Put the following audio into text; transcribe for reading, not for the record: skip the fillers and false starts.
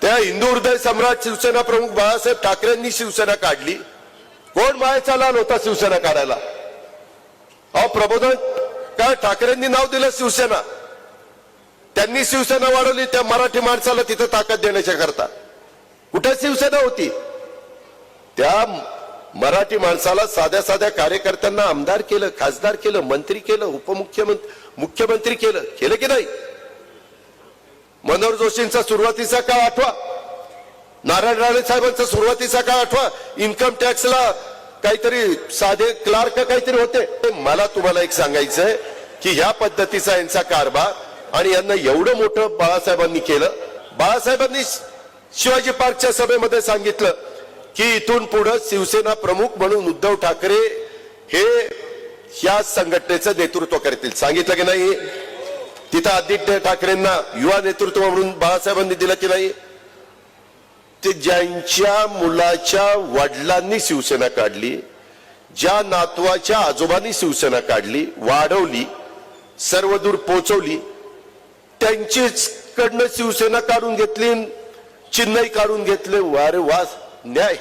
त्या हिंदू हृदय सम्राट शिवसेना प्रमुख बाळासाहेब ठाकरेंनी शिवसेना काढली। कोण मायेचा लाल होता शिवसेना काढायला? अहो प्रबोधन काय ठाकरेंनी नाव दिलं शिवसेना, त्यांनी शिवसेना वाढवली त्या मराठी माणसाला तिथं ताकद देण्याच्या करता। कुठे शिवसेना होती? त्या मराठी माणसाला साध्या साध्या कार्यकर्त्यांना आमदार केलं, खासदार केलं, मंत्री केलं, उपमुख्यमंत्री मुख्यमंत्री केलं की नाही? मनोहर जोशींचा सुरुवातीचा काळ आठवा, नारायण राणे साहेबांचा सुरुवातीचा काळ आठवा, इन्कम टॅक्सला काहीतरी साधे क्लार्क काहीतरी होते। मला तुम्हाला एक सांगायचंय की ह्या पद्धतीचा यांचा कारभार आणि यांना एवढं मोठं बाळासाहेबांनी केलं। बाळासाहेबांनी शिवाजी पार्कच्या सभेमध्ये सांगितलं की इथून पुढे शिवसेना प्रमुख म्हणून उद्धव ठाकरे हे या संघटनेचं नेतृत्व करतील। सांगितलं की नाही? तिथं आदित्य ठाकरेंना युवा नेतृत्व म्हणून बाळासाहेबांनी दिलं की नाही? ते ज्यांच्या मुलाच्या वडिलांनी शिवसेना काढली, ज्या नातवाच्या आजोबांनी शिवसेना काढली, वाढवली, सर्वदूर पोहोचवली, त्यांचीच कडनं शिवसेना काढून घेतली, चिन्हही काढून घेतले। वारे वास न्याय।